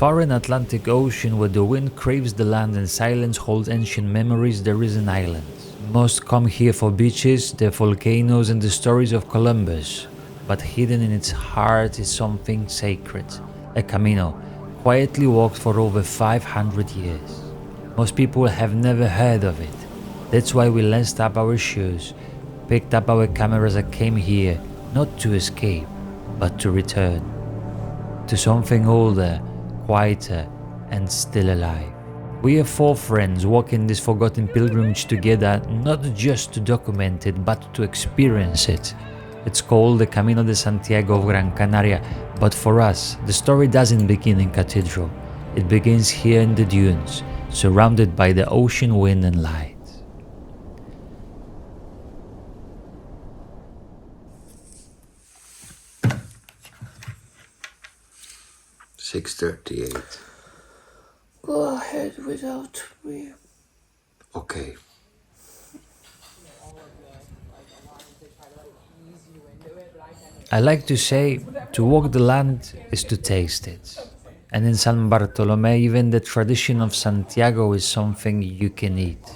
Far in Atlantic Ocean, where the wind craves the land and silence holds ancient memories, there is an island. Most come here for beaches, the volcanoes and the stories of Columbus. But hidden in its heart is something sacred, a Camino, quietly walked for over 500 years. Most people have never heard of it. That's why we laced up our shoes, picked up our cameras and came here, not to escape, but to return. To something older, quieter, and still alive. We are 4 friends walking this forgotten pilgrimage together, not just to document it, but to experience it. It's called the Camino de Santiago Gran Canaria, but for us, the story doesn't begin in Cathedral. It begins here in the dunes, surrounded by the ocean wind and light. $6:38. Go ahead without me. Okay. I like to say, to walk the land is to taste it. And in San Bartolome, even the tradition of Santiago is something you can eat.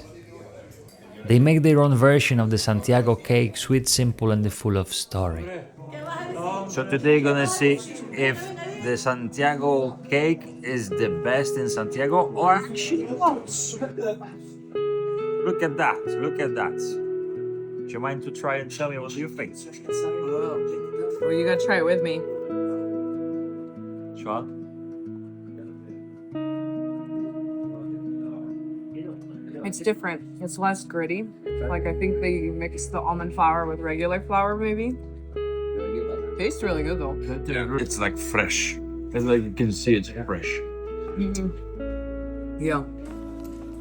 They make their own version of the Santiago Cake, sweet, simple, and full of story. So today gonna see if the Santiago Cake is the best in Santiago or actually not. Look at that, look at that. Do you mind to try and tell me what you think? Well, you gotta try it with me. Sure. It's different. It's less gritty. Like, I think they mix the almond flour with regular flour, maybe. Tastes really good though. It's like fresh. It's like you can see it's fresh. Yeah.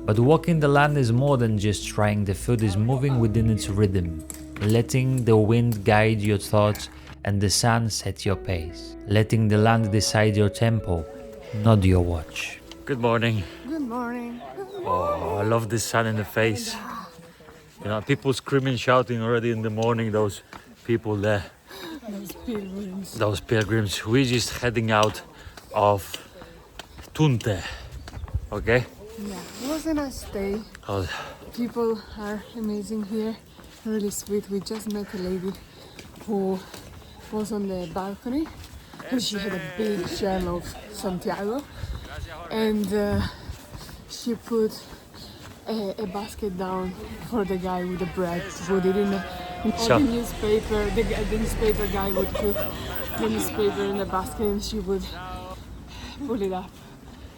But walking the land is more than just trying. The food is moving within its rhythm, letting the wind guide your thoughts and the sun set your pace, letting the land decide your tempo, not your watch. Good morning. Good morning. Oh, I love the sun in the face. You know, people screaming, shouting already in the morning, those people there. Those pilgrims. We're just heading out of Tunte, okay? Yeah, it was a nice day. Oh, People are amazing here, really sweet. We just met a lady who was on the balcony and she had a big shell of Santiago, and she put a basket down for the guy with the bread to put it in the newspaper. The newspaper guy would put the newspaper in the basket and she would pull it up.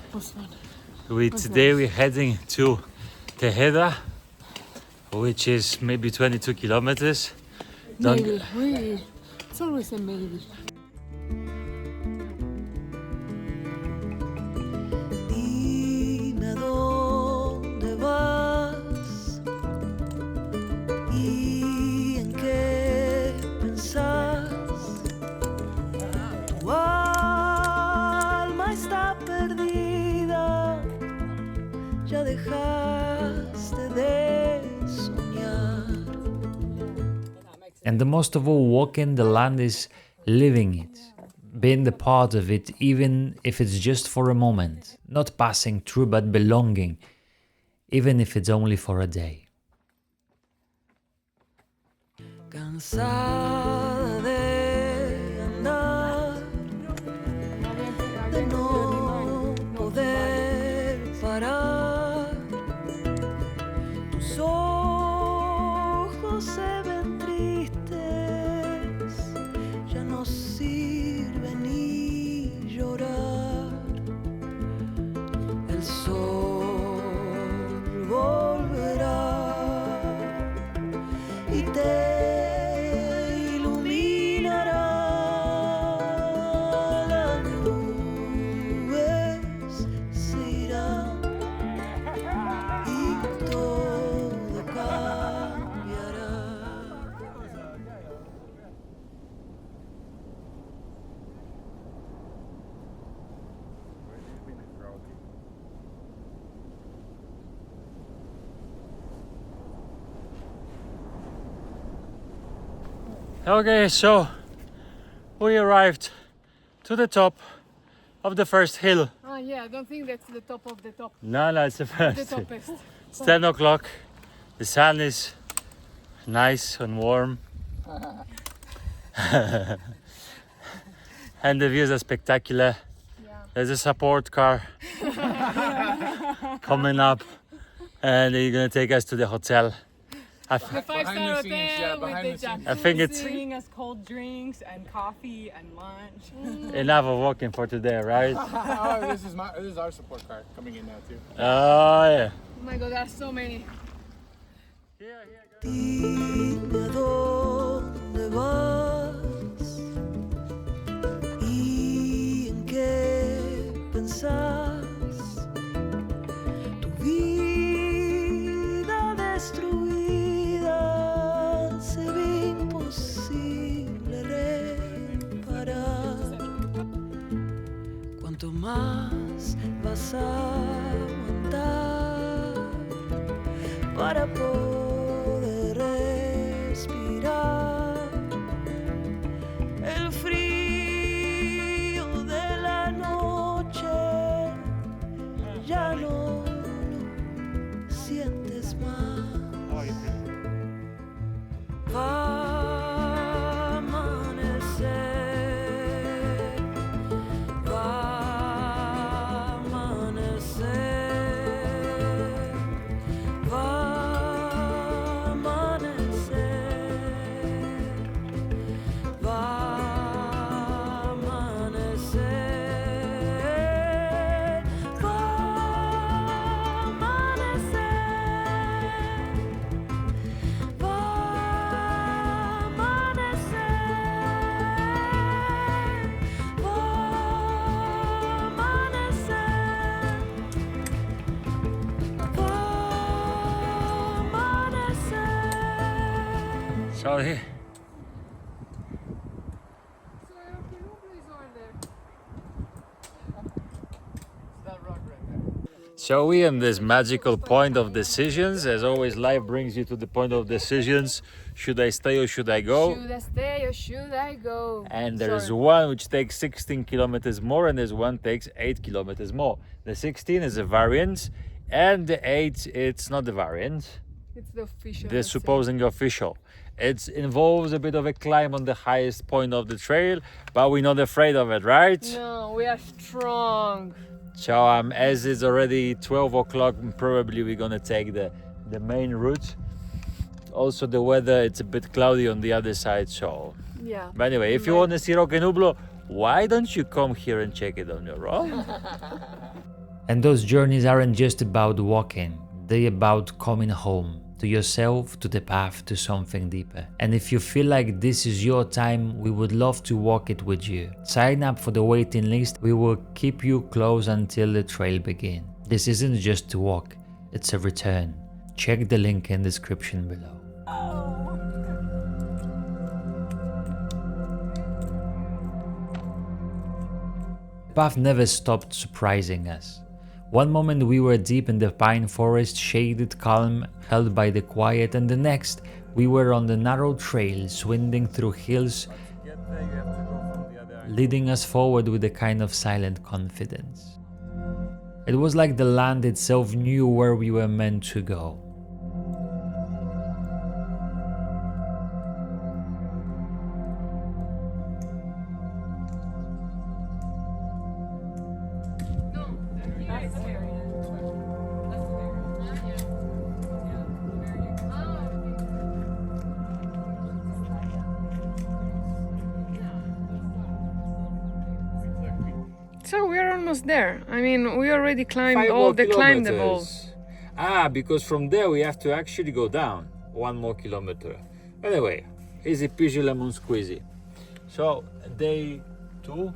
It was fun. Today we're heading to Tejeda, which is maybe 22 kilometers. Maybe, it's always a maybe. Dime dónde vas y en qué pensás. Tu alma está perdida, ya dejaste de soñar. And the most of all, walking the land is living it, being the part of it, even if it's just for a moment, not passing through but belonging, even if it's only for a day. Cansada de andar, de no poder parar. Tus ojos se ven tristes, ya no sirve ni llorar. El sol volverá y te Okay, so we arrived to the top of the first hill. Oh Yeah, I don't think that's the top of the top. No, it's the The first. toppest. It's 10 o'clock. The sun is nice and warm. And the views are spectacular. Yeah. There's a support car coming up, and they're gonna take us to the hotel. The 5-star hotel with the jacuzzi. I think it's Bringing us cold drinks and coffee and lunch. enough of walking for today, right? Oh, this is our support car coming in now too. Oh yeah. Oh my god, there are so many. Dime a dónde vas y en qué pensás. Tu vida destruida se ve imposible reparar. Cuanto más vas a aguantar para poder respirar el frío de la noche, ya no lo sientes más. Va a amanecer, va a amanecer, va a amanecer, va a amanecer, va a amanecer, va a amanecer, va a amanecer. Sorry. So Unforgettable is over there. That rock right there. So we in this magical point of decisions. As always, life brings you to the point of decisions. Should I stay or should I go? Should I stay or should I go? And there is Sorry. one which takes 16 kilometers more, and there's one takes 8 kilometers more. The 16 is a variant, and the 8 it's not the variant. It's the official. The let's say. supposing official. It involves a bit of a climb on the highest point of the trail, but we're not afraid of it, right? No, we are strong. So as it's already 12 o'clock, probably we're gonna take the main route. Also the weather, it's a bit cloudy on the other side, so. Yeah. But anyway, if you want to see Roque Nublo, why don't you come here and check it on your own? And those journeys aren't just about walking, they're about coming home. To yourself, to the path, to something deeper. And if you feel like this is your time, we would love to walk it with you. Sign up for the waiting list, we will keep you close until the trail begins. This isn't just to walk, it's a return. Check the link in the description below. The path never stopped surprising us. One moment we were deep in the pine forest, shaded, calm, held by the quiet, and the next we were on the narrow trails, winding through hills, leading us forward with a kind of silent confidence. It was like the land itself knew where we were meant to go. So we're almost there. I mean, we already climbed all the climbable. Ah, because from there we have to actually go down 1 more kilometer. Anyway, easy peasy lemon squeezy. So day 2,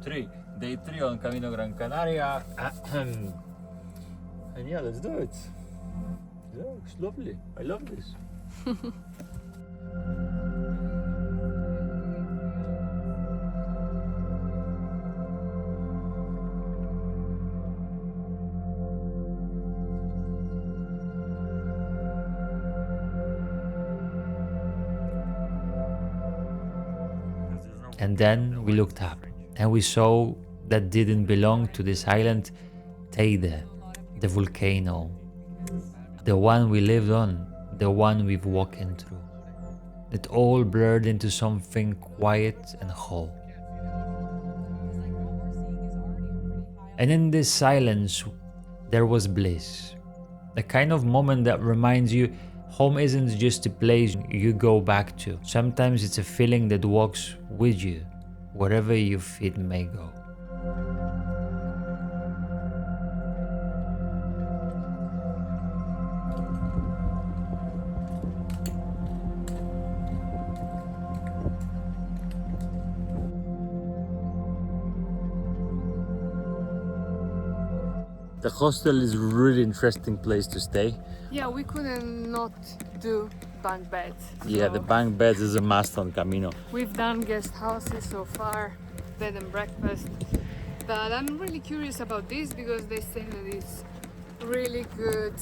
3. Day 3 on Camino Gran Canaria. And yeah, let's do it. Yeah, it's lovely. I love this. And then we looked up and we saw that didn't belong to this island, Teide, the volcano, the one we lived on, the one we've walked in through. It all blurred into something quiet and whole. And in this silence, there was bliss. The kind of moment that reminds you home isn't just a place you go back to. Sometimes it's a feeling that walks with you, wherever your feet may go. The hostel is a really interesting place to stay. Yeah, we couldn't not do bunk beds. Yeah, the So bunk beds is a must on Camino. we've done guest houses so far, bed and breakfast. But I'm really curious about this because they say that it's really good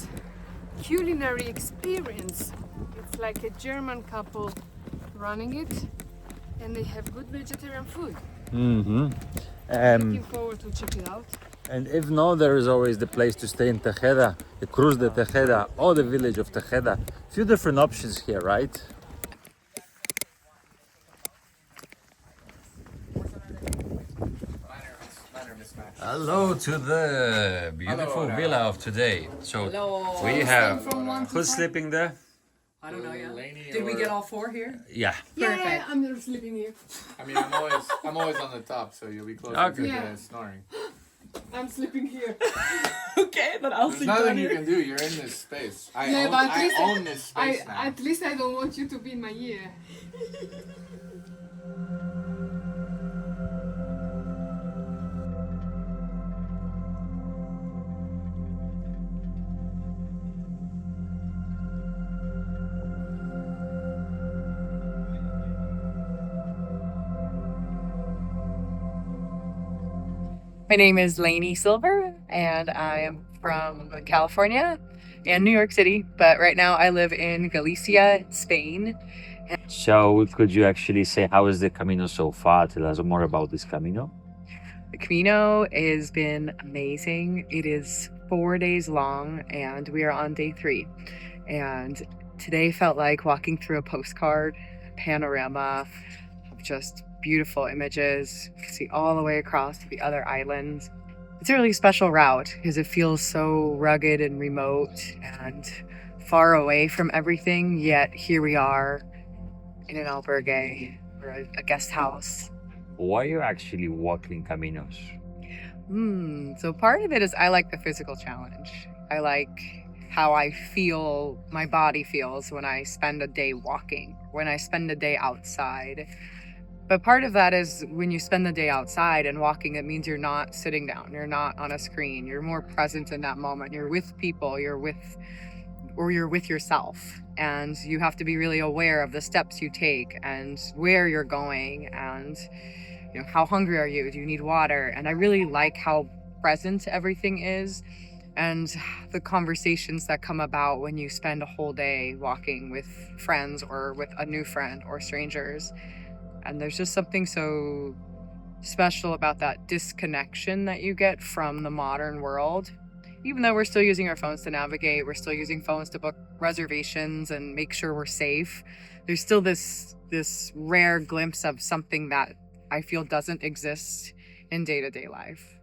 culinary experience. It's like a German couple running it, and they have good vegetarian food. Looking forward to check it out. And if not, there is always the place to stay in Tejeda, the Cruz de Tejeda, or the village of Tejeda. Few different options here, right? Hello to the beautiful villa of today. So we have who's sleeping there? I don't know yet. Did we get all four here? Yeah. Yeah, I'm just sleeping here. I mean, I'm always on the top, so you'll be closer Okay. to Yeah. the snoring. I'm sleeping here. Okay, then I'll There's sleep down nothing you here. can do. You're in this space. Yeah, but at least I own this space now. At least I don't want you to be in my ear. My name is Lainey Silver, and I am from California and New York City, but right now I live in Galicia, Spain. So could you actually say how is the Camino so far? Tell us more about this Camino. The Camino has been amazing. It is 4 days long, and we are on day 3. And today felt like walking through a postcard panorama of just beautiful images. You can see all the way across to the other islands. It's a really special route because it feels so rugged and remote and far away from everything, yet here we are in an albergue or a guest house. Why are you actually walking Caminos? So part of it is I like the physical challenge. I like how I feel, my body feels when I spend a day walking, when I spend a day outside. But part of that is when you spend the day outside and walking, it means you're not sitting down, you're not on a screen, you're more present in that moment. You're with people, you're with yourself. And you have to be really aware of the steps you take and where you're going and how hungry are you? Do you need water? And I really like how present everything is and the conversations that come about when you spend a whole day walking with friends or with a new friend or strangers. And there's just something so special about that disconnection that you get from the modern world. Even though we're still using our phones to navigate, we're still using phones to book reservations and make sure we're safe. There's still this rare glimpse of something that I feel doesn't exist in day-to-day life.